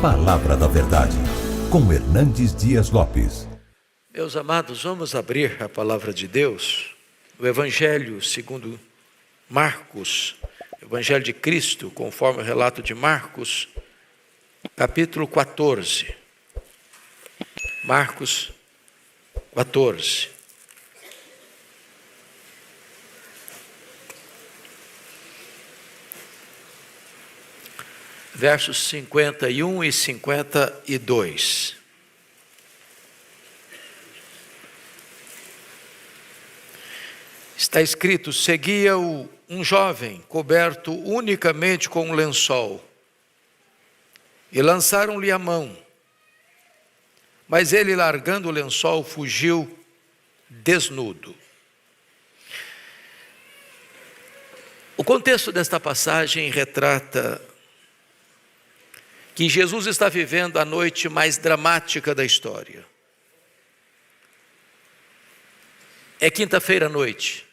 Palavra da Verdade, com Hernandes Dias Lopes. Meus amados, vamos abrir a palavra de Deus, o Evangelho segundo Marcos, Evangelho de Cristo, conforme o relato de Marcos, capítulo 14. Marcos 14. Versos 51 e 52. Está escrito: seguia-o um jovem coberto unicamente com um lençol, e lançaram-lhe a mão. Mas ele, largando o lençol, fugiu desnudo. O contexto desta passagem retrata que Jesus está vivendo a noite mais dramática da história. É quinta-feira à noite.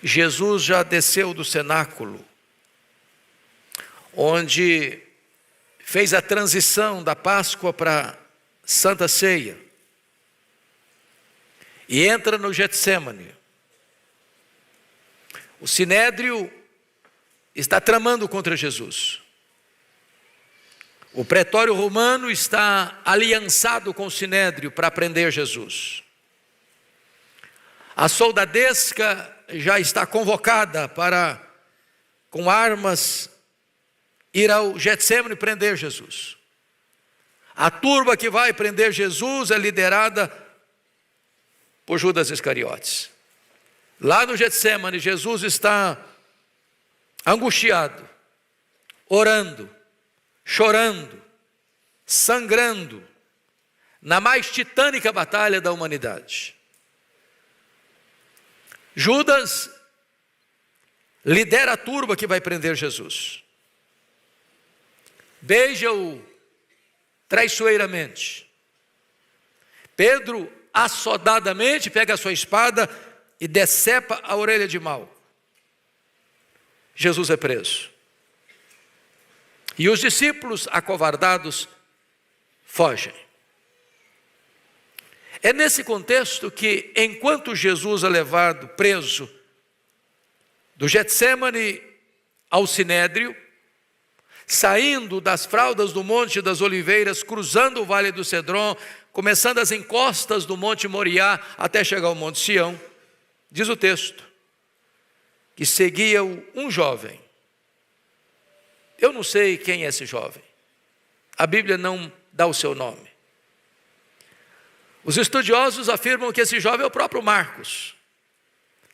Jesus já desceu do cenáculo, onde fez a transição da Páscoa para a Santa Ceia, e entra no Getsêmani. O Sinédrio está tramando contra Jesus. O pretório romano está aliançado com o Sinédrio para prender Jesus. A soldadesca já está convocada para, com armas, ir ao Getsêmani prender Jesus. A turba que vai prender Jesus é liderada por Judas Iscariotes. Lá no Getsêmani, Jesus está angustiado, orando, chorando, sangrando, na mais titânica batalha da humanidade. Judas lidera a turba que vai prender Jesus. Beija-o traiçoeiramente. Pedro, assodadamente, pega a sua espada e decepa a orelha de Malco. Jesus é preso. E os discípulos, acovardados, fogem. É nesse contexto que, enquanto Jesus é levado preso do Getsêmani ao Sinédrio, saindo das fraldas do Monte das Oliveiras, cruzando o Vale do Cedron, começando as encostas do Monte Moriá, até chegar ao Monte Sião, diz o texto, que seguia-o um jovem. Eu não sei quem é esse jovem. A Bíblia não dá o seu nome. Os estudiosos afirmam que esse jovem é o próprio Marcos,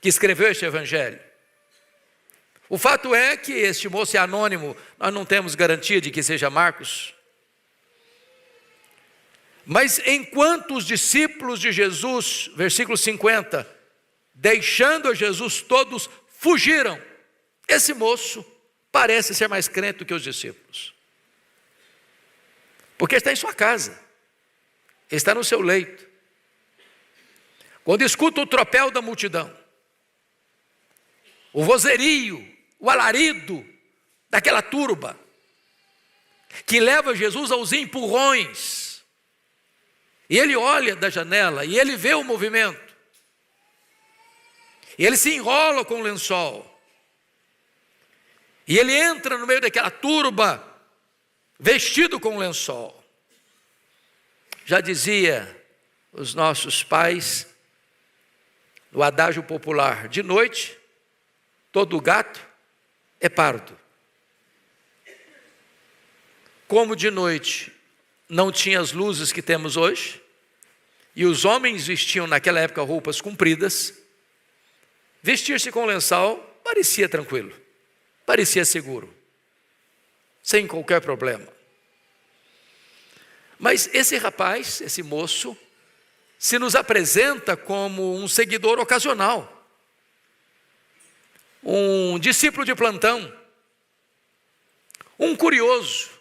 que escreveu este evangelho. O fato é que este moço é anônimo, nós não temos garantia de que seja Marcos. Mas enquanto os discípulos de Jesus, versículo 50, deixando a Jesus, todos fugiram, esse moço parece ser mais crente do que os discípulos. Porque está em sua casa, está no seu leito. Quando escuta o tropel da multidão, o vozerio, o alarido daquela turba, que leva Jesus aos empurrões, e ele olha da janela, e ele vê o movimento, e ele se enrola com o lençol, e ele entra no meio daquela turba, vestido com lençol. Já dizia os nossos pais, no adágio popular, de noite, todo gato é pardo. Como de noite não tinha as luzes que temos hoje, e os homens vestiam naquela época roupas compridas, vestir-se com lençol parecia tranquilo. Parecia seguro, sem qualquer problema. Mas esse rapaz, esse moço, se nos apresenta como um seguidor ocasional, um discípulo de plantão, um curioso,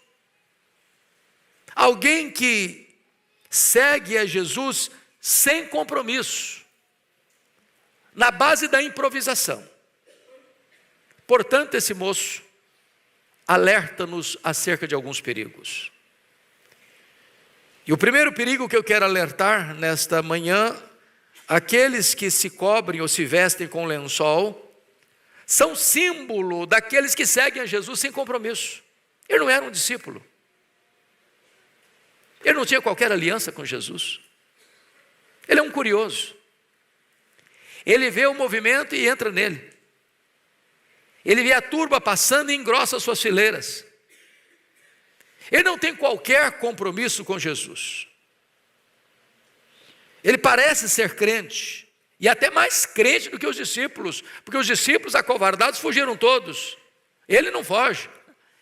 alguém que segue a Jesus sem compromisso, na base da improvisação. Portanto, esse moço alerta-nos acerca de alguns perigos. E o primeiro perigo que eu quero alertar nesta manhã, aqueles que se cobrem ou se vestem com lençol, são símbolo daqueles que seguem a Jesus sem compromisso. Ele não era um discípulo. Ele não tinha qualquer aliança com Jesus. Ele é um curioso. Ele vê o movimento e entra nele. Ele vê a turba passando e engrossa suas fileiras. Ele não tem qualquer compromisso com Jesus. Ele parece ser crente, e até mais crente do que os discípulos, porque os discípulos acovardados fugiram todos. Ele não foge.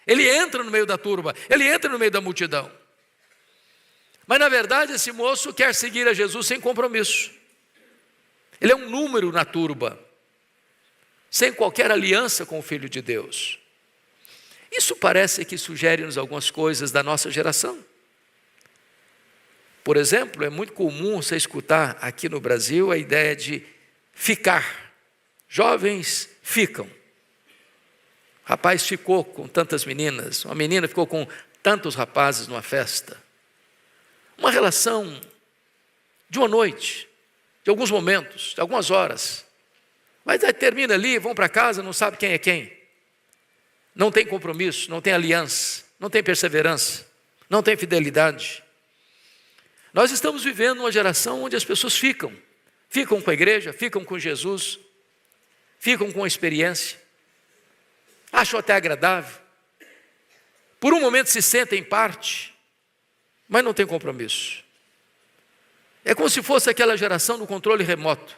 Ele entra no meio da turba, ele entra no meio da multidão. Mas na verdade esse moço quer seguir a Jesus sem compromisso. Ele é um número na turba, sem qualquer aliança com o Filho de Deus. Isso parece que sugere-nos algumas coisas da nossa geração. Por exemplo, é muito comum você escutar aqui no Brasil a ideia de ficar. Jovens ficam. O rapaz ficou com tantas meninas, uma menina ficou com tantos rapazes numa festa. Uma relação de uma noite, de alguns momentos, de algumas horas. Mas aí termina ali, vão para casa, não sabe quem é quem. Não tem compromisso, não tem aliança, não tem perseverança, não tem fidelidade. Nós estamos vivendo uma geração onde as pessoas ficam com a igreja, ficam com Jesus, ficam com a experiência, acham até agradável. Por um momento se sentem parte, mas não tem compromisso. É como se fosse aquela geração do controle remoto.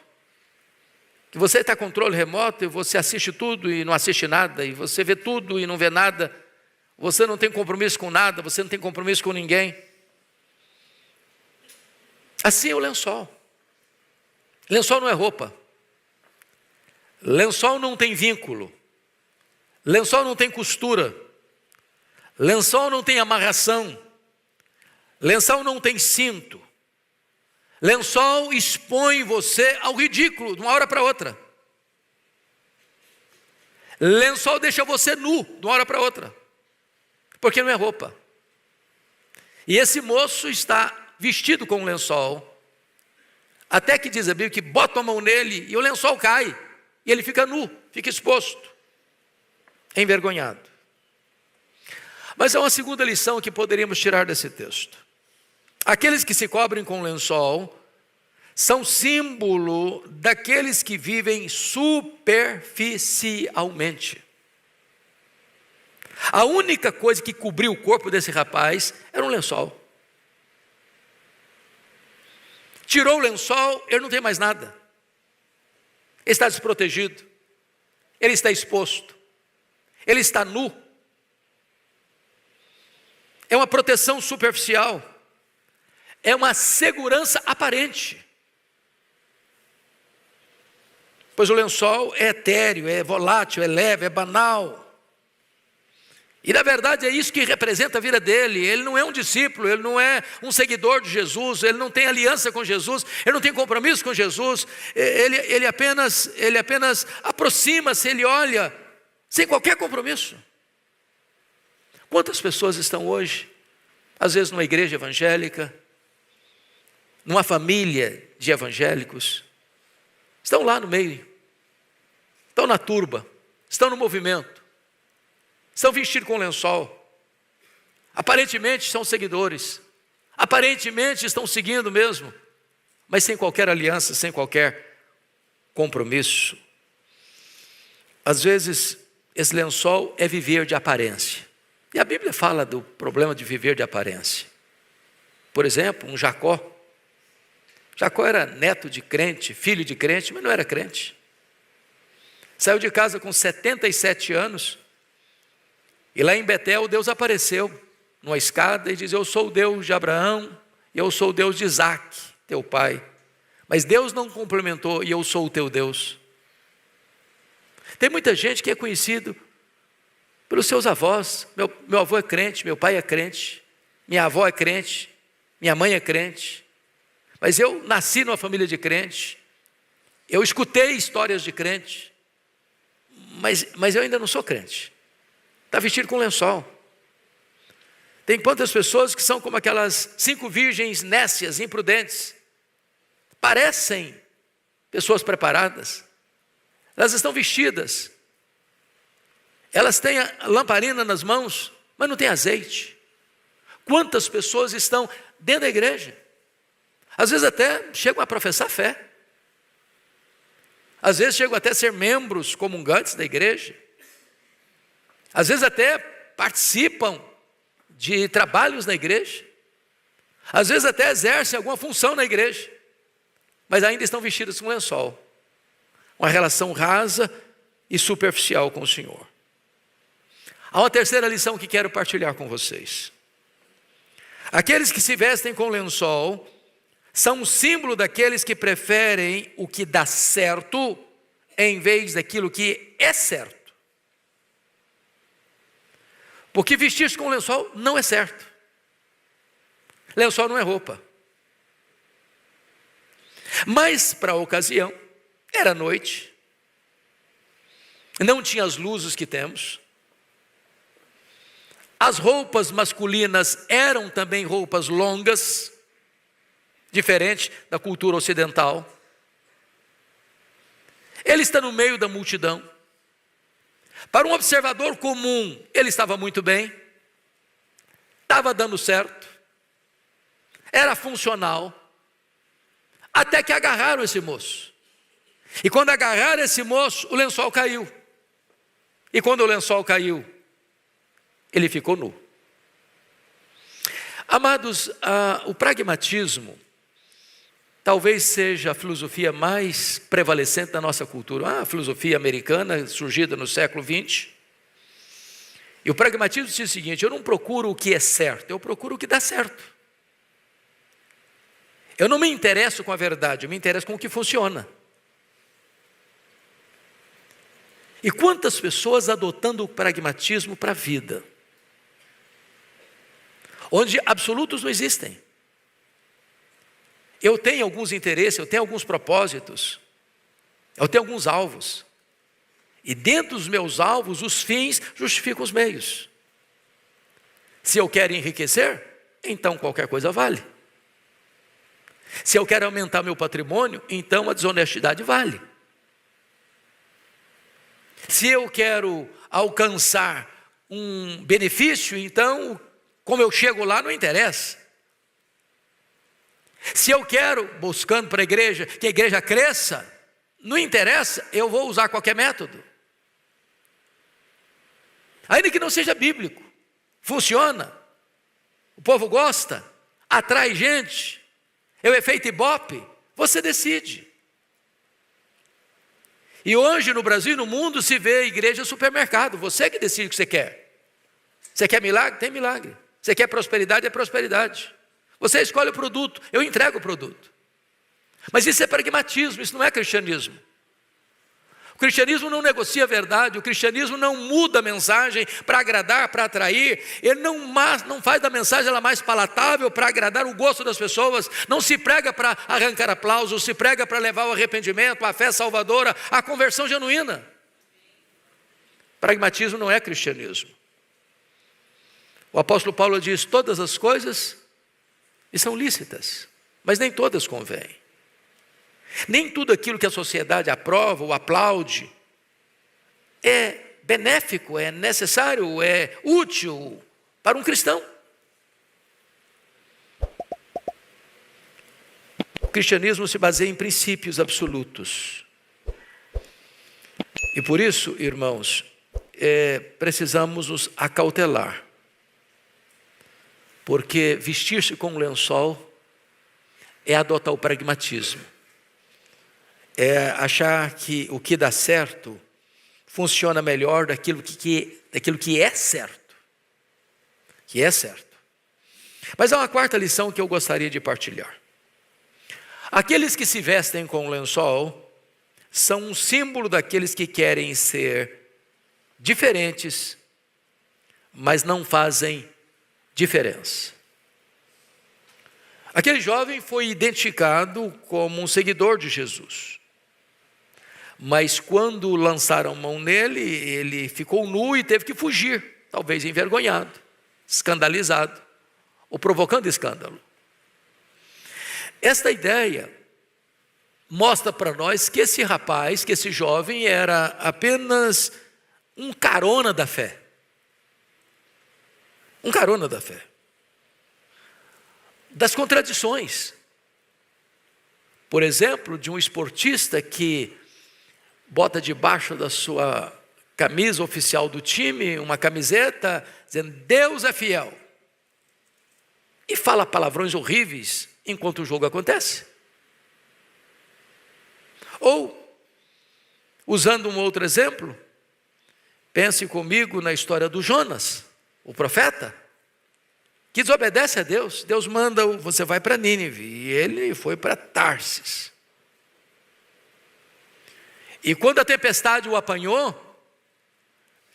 Que você está controle remoto e você assiste tudo e não assiste nada, e você vê tudo e não vê nada, você não tem compromisso com nada, você não tem compromisso com ninguém. Assim é o lençol. Lençol não é roupa. Lençol não tem vínculo. Lençol não tem costura. Lençol não tem amarração. Lençol não tem cinto. Lençol expõe você ao ridículo de uma hora para outra. Lençol deixa você nu de uma hora para outra, porque não é roupa. E esse moço está vestido com um lençol, até que diz a Bíblia que bota a mão nele e o lençol cai, e ele fica nu, fica exposto, envergonhado. Mas há uma segunda lição que poderíamos tirar desse texto. Aqueles que se cobrem com lençol são símbolo daqueles que vivem superficialmente. A única coisa que cobriu o corpo desse rapaz era um lençol. Tirou o lençol, ele não tem mais nada. Ele está desprotegido. Ele está exposto. Ele está nu. É uma proteção superficial. É uma segurança aparente. Pois o lençol é etéreo, é volátil, é leve, é banal. E na verdade é isso que representa a vida dele. Ele não é um discípulo, ele não é um seguidor de Jesus, ele não tem aliança com Jesus, ele não tem compromisso com Jesus, ele apenas aproxima-se, ele olha, sem qualquer compromisso. Quantas pessoas estão hoje, às vezes numa igreja evangélica, numa família de evangélicos, estão lá no meio, estão na turba, estão no movimento, estão vestidos com lençol, aparentemente são seguidores, aparentemente estão seguindo mesmo, mas sem qualquer aliança, sem qualquer compromisso. Às vezes esse lençol é viver de aparência, e a Bíblia fala do problema de viver de aparência. Por exemplo, um Jacó era neto de crente, filho de crente, mas não era crente. Saiu de casa com 77 anos, e lá em Betel Deus apareceu numa escada e diz: eu sou o Deus de Abraão, e eu sou o Deus de Isaac, teu pai. Mas Deus não complementou: e eu sou o teu Deus. Tem muita gente que é conhecido pelos seus avós. Meu avô é crente, meu pai é crente, minha avó é crente, minha mãe é crente. Mas eu nasci numa família de crente, eu escutei histórias de crente, mas eu ainda não sou crente. está vestido com lençol. Tem quantas pessoas que são como aquelas 5 virgens nécias, imprudentes, parecem pessoas preparadas, elas estão vestidas, elas têm a lamparina nas mãos, mas não tem azeite. Quantas pessoas estão dentro da igreja, às vezes até chegam a professar fé, às vezes chegam até a ser membros comungantes da igreja, às vezes até participam de trabalhos na igreja, às vezes até exercem alguma função na igreja, mas ainda estão vestidos com lençol, uma relação rasa e superficial com o Senhor. Há uma terceira lição que quero partilhar com vocês. Aqueles que se vestem com lençol são um símbolo daqueles que preferem o que dá certo em vez daquilo que é certo. Porque vestir-se com lençol não é certo. Lençol não é roupa. Mas para a ocasião, era noite, não tinha as luzes que temos, as roupas masculinas eram também roupas longas, diferente da cultura ocidental. Ele está no meio da multidão. Para um observador comum, ele estava muito bem, estava dando certo, era funcional, até que agarraram esse moço. E quando agarraram esse moço, o lençol caiu. E quando o lençol caiu, ele ficou nu. Amados, o pragmatismo talvez seja a filosofia mais prevalecente da nossa cultura. A filosofia americana, surgida no século XX. E o pragmatismo diz o seguinte: eu não procuro o que é certo, eu procuro o que dá certo. Eu não me interesso com a verdade, eu me interesso com o que funciona. E quantas pessoas adotando o pragmatismo para a vida, onde absolutos não existem. Eu tenho alguns interesses, eu tenho alguns propósitos, eu tenho alguns alvos. E dentro dos meus alvos, os fins justificam os meios. Se eu quero enriquecer, então qualquer coisa vale. Se eu quero aumentar meu patrimônio, então a desonestidade vale. Se eu quero alcançar um benefício, então como eu chego lá não interessa. Se eu quero, buscando para a igreja, que a igreja cresça, não interessa, eu vou usar qualquer método. Ainda que não seja bíblico, funciona, o povo gosta, atrai gente, é o efeito Ibope, você decide. E hoje no Brasil e no mundo se vê igreja supermercado, você que decide o que você quer. Você quer milagre? Tem milagre. Você quer prosperidade? É prosperidade. Você escolhe o produto, eu entrego o produto. Mas isso é pragmatismo, isso não é cristianismo. O cristianismo não negocia a verdade, o cristianismo não muda a mensagem para agradar, para atrair, ele não faz da mensagem ela mais palatável para agradar o gosto das pessoas, não se prega para arrancar aplausos, se prega para levar o arrependimento, a fé salvadora, a conversão genuína. Pragmatismo não é cristianismo. O apóstolo Paulo diz: todas as coisas são lícitas, mas nem todas convêm. Nem tudo aquilo que a sociedade aprova ou aplaude é benéfico, é necessário, é útil para um cristão. O cristianismo se baseia em princípios absolutos. E por isso, irmãos, precisamos nos acautelar. Porque vestir-se com um lençol é adotar o pragmatismo. É achar que o que dá certo funciona melhor daquilo que é certo. Que é certo. Mas há uma quarta lição que eu gostaria de partilhar. Aqueles que se vestem com lençol são um símbolo daqueles que querem ser diferentes, mas não fazem diferença. Aquele jovem foi identificado como um seguidor de Jesus. Mas quando lançaram mão nele, ele ficou nu e teve que fugir. talvez envergonhado, escandalizado, ou provocando escândalo. Esta ideia mostra para nós que esse rapaz, que esse jovem era apenas um carona da fé. Um carona da fé. Das contradições. Por exemplo, de um esportista que bota debaixo da sua camisa oficial do time uma camiseta dizendo Deus é fiel. E fala palavrões horríveis enquanto o jogo acontece. Ou, usando um outro exemplo, pense comigo na história do Jonas, o profeta, que desobedece a Deus. Deus manda, você vai para Nínive, e ele foi para Tarsis. E quando a tempestade o apanhou,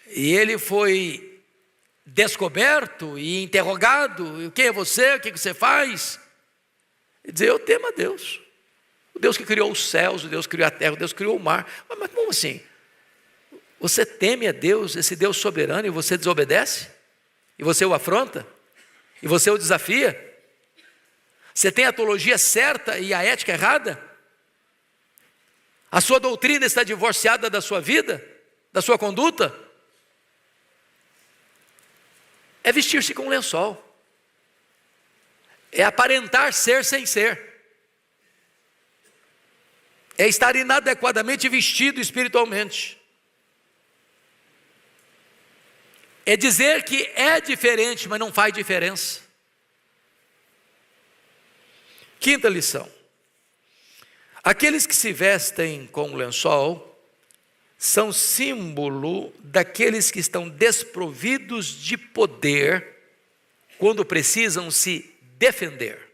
e ele foi descoberto e interrogado, quem é você, o que você faz? E dizer, eu temo a Deus, o Deus que criou os céus, o Deus que criou a terra, o Deus que criou o mar. Mas como assim? Você teme a Deus, esse Deus soberano, e você desobedece? E você o afronta? E você o desafia? Você tem a teologia certa e a ética errada? A sua doutrina está divorciada da sua vida, da sua conduta? É vestir-se com um lençol. É aparentar ser sem ser. É estar inadequadamente vestido espiritualmente. É dizer que é diferente, mas não faz diferença. Quinta lição. Aqueles que se vestem com o lençol são símbolo daqueles que estão desprovidos de poder quando precisam se defender.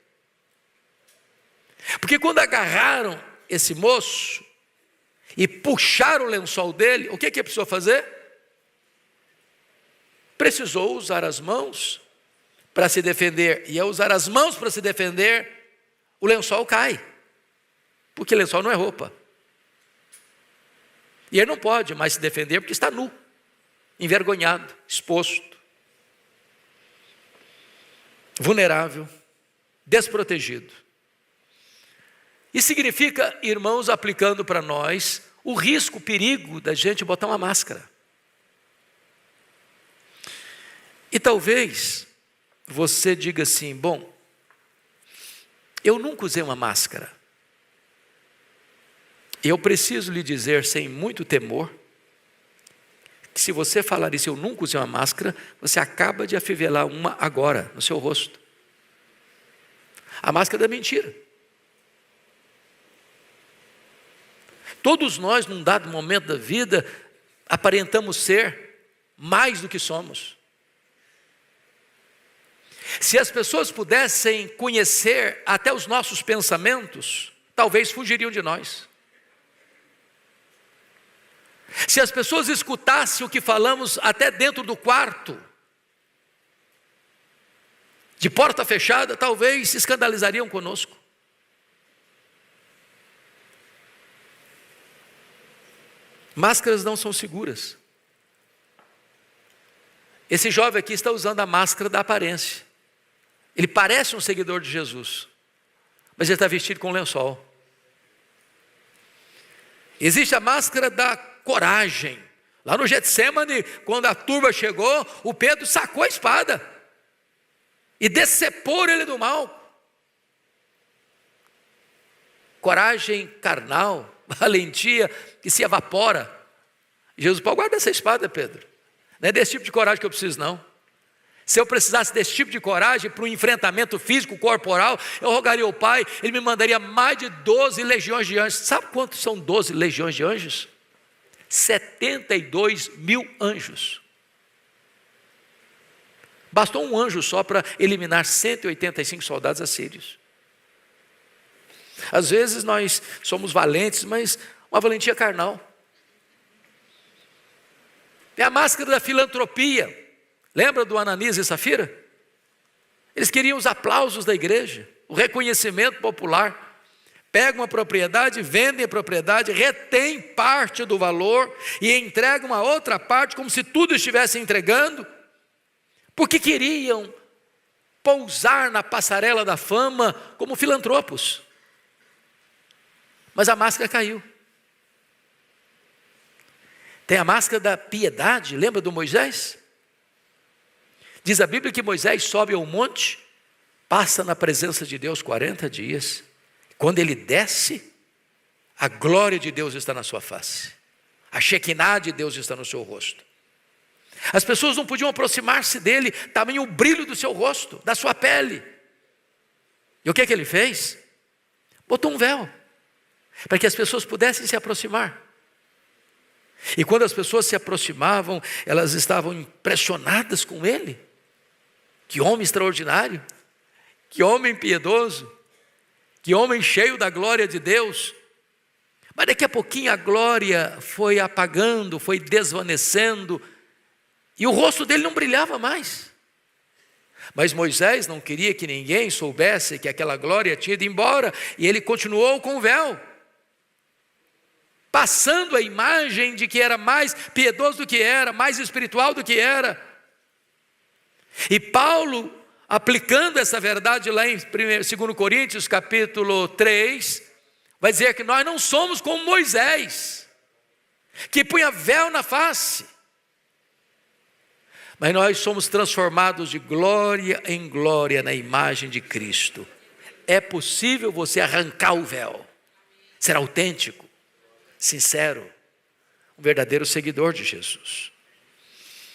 Porque quando agarraram esse moço e puxaram o lençol dele, o que precisou fazer? Precisou usar as mãos para se defender. E ao usar as mãos para se defender, o lençol cai. Porque lençol não é roupa. E ele não pode mais se defender porque está nu, envergonhado, exposto, vulnerável, desprotegido. Isso significa, irmãos, aplicando para nós o risco, o perigo da gente botar uma máscara. E talvez você diga assim, bom, eu nunca usei uma máscara. Eu preciso lhe dizer, sem muito temor, que se você falar isso, eu nunca usei uma máscara, você acaba de afivelar uma agora, no seu rosto. A máscara da mentira. Todos nós, num dado momento da vida, aparentamos ser mais do que somos. Se as pessoas pudessem conhecer até os nossos pensamentos, talvez fugiriam de nós. Se as pessoas escutassem o que falamos até dentro do quarto, de porta fechada, talvez se escandalizariam conosco. Máscaras não são seguras. Esse jovem aqui está usando a máscara da aparência. Ele parece um seguidor de Jesus, mas ele está vestido com um lençol. Existe a máscara da coragem. Lá no Getsemane, quando a turba chegou, o Pedro sacou a espada e decepou ele do mal. Coragem carnal, valentia que se evapora. Jesus falou, guarda essa espada, Pedro. Não é desse tipo de coragem que eu preciso, não. Se eu precisasse desse tipo de coragem para um enfrentamento físico, corporal, eu rogaria ao Pai, Ele me mandaria mais de 12 legiões de anjos. Sabe quantos são 12 legiões de anjos? 72 mil anjos. Bastou um anjo só para eliminar 185 soldados assírios. Às vezes nós somos valentes, mas uma valentia carnal. Tem a máscara da filantropia. Lembra do Ananias e Safira? Eles queriam os aplausos da igreja, o reconhecimento popular. Pegam uma propriedade, vendem a propriedade, retêm parte do valor e entregam a outra parte como se tudo estivesse entregando. porque queriam pousar na passarela da fama como filantropos. Mas a máscara caiu. Tem a máscara da piedade, lembra do Moisés? Diz a Bíblia que Moisés sobe ao monte, passa na presença de Deus 40 dias. Quando ele desce, a glória de Deus está na sua face. A Shekinah de Deus está no seu rosto. As pessoas não podiam aproximar-se dele, tamanho o brilho do seu rosto, da sua pele. E o que ele fez? Botou um véu, para que as pessoas pudessem se aproximar. E quando as pessoas se aproximavam, elas estavam impressionadas com ele. Que homem extraordinário, que homem piedoso, que homem cheio da glória de Deus. Mas daqui a pouquinho a glória foi apagando, foi desvanecendo, e o rosto dele não brilhava mais. Mas Moisés não queria que ninguém soubesse que aquela glória tinha ido embora, e ele continuou com o véu, passando a imagem de que era mais piedoso do que era, mais espiritual do que era. E Paulo, aplicando essa verdade lá em 2 Coríntios capítulo 3, vai dizer que nós não somos como Moisés, que punha véu na face, mas nós somos transformados de glória em glória na imagem de Cristo. É possível você arrancar o véu, ser autêntico, sincero, um verdadeiro seguidor de Jesus.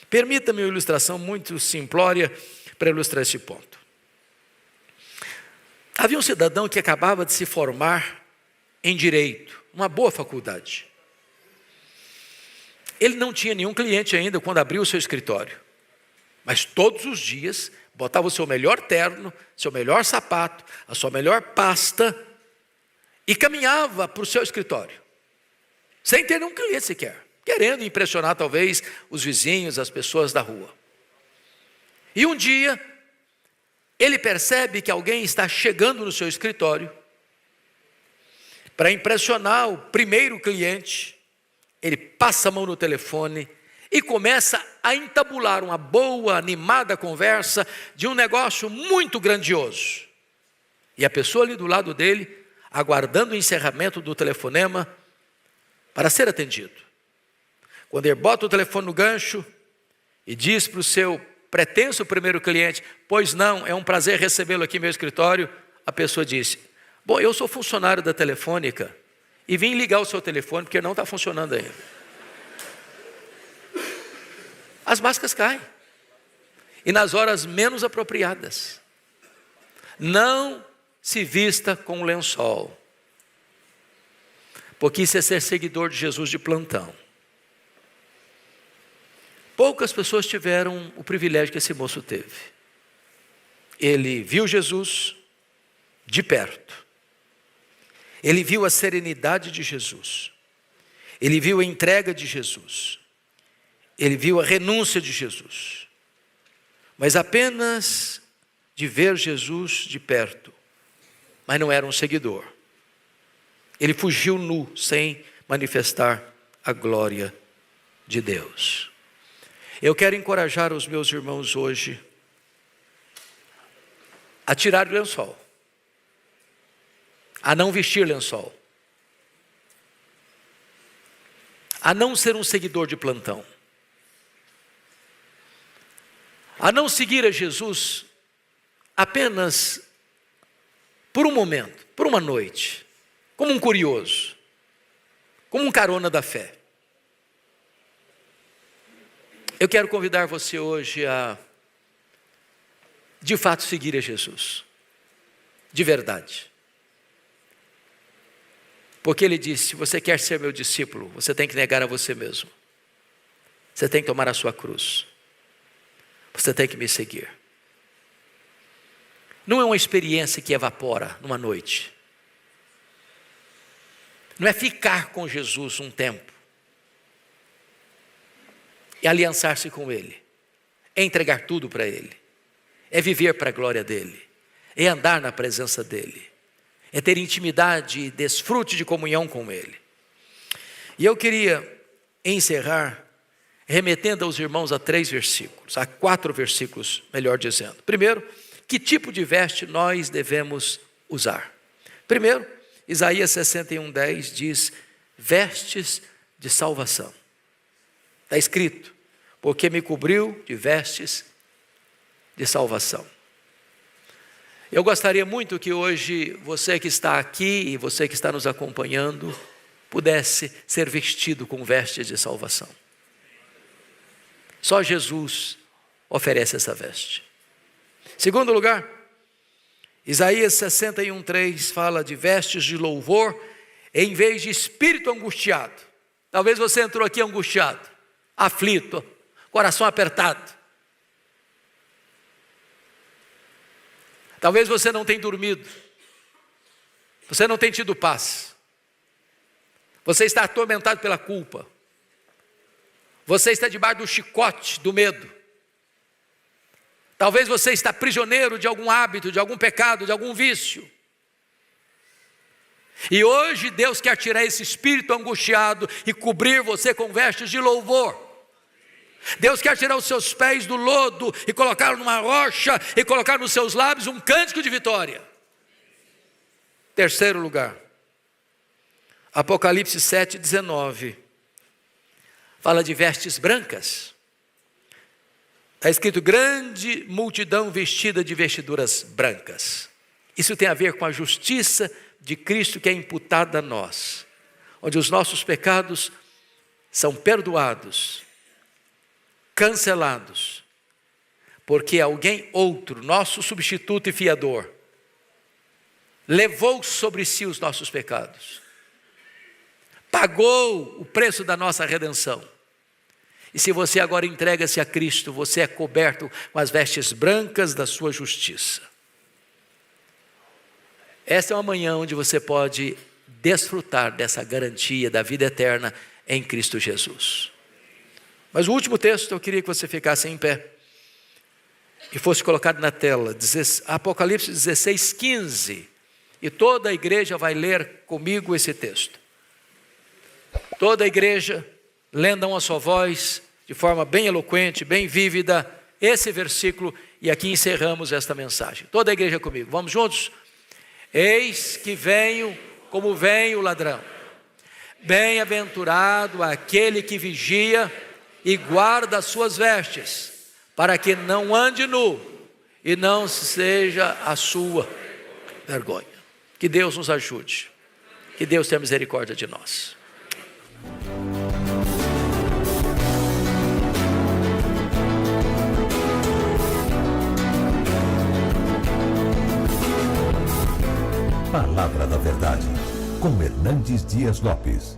Permita-me uma ilustração muito simplória para ilustrar esse ponto. Havia um cidadão que acabava de se formar em direito, uma boa faculdade. Ele não tinha nenhum cliente ainda quando abriu o seu escritório, mas todos os dias botava o seu melhor terno, seu melhor sapato, a sua melhor pasta e caminhava para o seu escritório, sem ter nenhum cliente sequer, querendo impressionar talvez os vizinhos, as pessoas da rua. E um dia, ele percebe que alguém está chegando no seu escritório. Para impressionar o primeiro cliente, ele passa a mão no telefone e começa a entabular uma boa, animada conversa de um negócio muito grandioso. E a pessoa ali do lado dele, aguardando o encerramento do telefonema para ser atendido. Quando ele bota o telefone no gancho e diz para o seu pretenso primeiro cliente: pois não, é um prazer recebê-lo aqui no meu escritório, a pessoa disse: bom, eu sou funcionário da Telefônica e vim ligar o seu telefone porque não está funcionando ainda. As máscaras caem. E nas horas menos apropriadas. Não se vista com lençol, porque isso é ser seguidor de Jesus de plantão. Poucas pessoas tiveram o privilégio que esse moço teve. Ele viu Jesus de perto. Ele viu a serenidade de Jesus. Ele viu a entrega de Jesus. Ele viu a renúncia de Jesus. Mas apenas de ver Jesus de perto, mas não era um seguidor. Ele fugiu nu, sem manifestar a glória de Deus. Eu quero encorajar os meus irmãos hoje a tirar o lençol, a não vestir lençol, a não ser um seguidor de plantão, a não seguir a Jesus apenas por um momento, por uma noite, como um curioso, como um carona da fé. Eu quero convidar você hoje a, de fato, seguir a Jesus, de verdade. Porque ele disse: se você quer ser meu discípulo, você tem que negar a você mesmo. Você tem que tomar a sua cruz. Você tem que me seguir. Não é uma experiência que evapora numa noite. Não é ficar com Jesus um tempo e aliançar-se com Ele, é entregar tudo para Ele, é viver para a glória dEle, é andar na presença dEle, é ter intimidade e desfrute de comunhão com Ele. E eu queria encerrar remetendo aos irmãos a 3 versículos, a 4 versículos, melhor dizendo. Primeiro, que tipo de veste nós devemos usar? Primeiro, Isaías 61:10 diz, vestes de salvação. Está escrito, porque me cobriu de vestes de salvação. Eu gostaria muito que hoje você que está aqui e você que está nos acompanhando pudesse ser vestido com vestes de salvação. Só Jesus oferece essa veste. Segundo lugar, Isaías 61:3 fala de vestes de louvor em vez de espírito angustiado. Talvez você entrou aqui angustiado, aflito, coração apertado. Talvez você não tenha dormido, você não tenha tido paz, você está atormentado pela culpa, você está debaixo do chicote do medo. Talvez você está prisioneiro de algum hábito, de algum pecado, de algum vício. E hoje Deus quer tirar esse espírito angustiado e cobrir você com vestes de louvor. Deus quer tirar os seus pés do lodo e colocar numa rocha e colocar nos seus lábios um cântico de vitória. Terceiro lugar, Apocalipse 7:19 fala de vestes brancas. Está escrito, grande multidão vestida de vestiduras brancas. Isso tem a ver com a justiça de Cristo que é imputada a nós, onde os nossos pecados são perdoados, cancelados, porque alguém outro, nosso substituto e fiador, levou sobre si os nossos pecados, pagou o preço da nossa redenção. E se você agora entrega-se a Cristo, você é coberto com as vestes brancas da sua justiça. Esta é uma manhã onde você pode desfrutar dessa garantia da vida eterna em Cristo Jesus. Mas o último texto, eu queria que você ficasse em pé e fosse colocado na tela, Apocalipse 16:15. E toda a igreja vai ler comigo esse texto. Toda a igreja, lendo a uma só voz, de forma bem eloquente, bem vívida, esse versículo, e aqui encerramos esta mensagem. Toda a igreja comigo, vamos juntos? Eis que venho como vem o ladrão. Bem-aventurado aquele que vigia e guarda as suas vestes, para que não ande nu e não seja a sua vergonha. Que Deus nos ajude, que Deus tenha misericórdia de nós. Palavra da Verdade, com Hernandes Dias Lopes.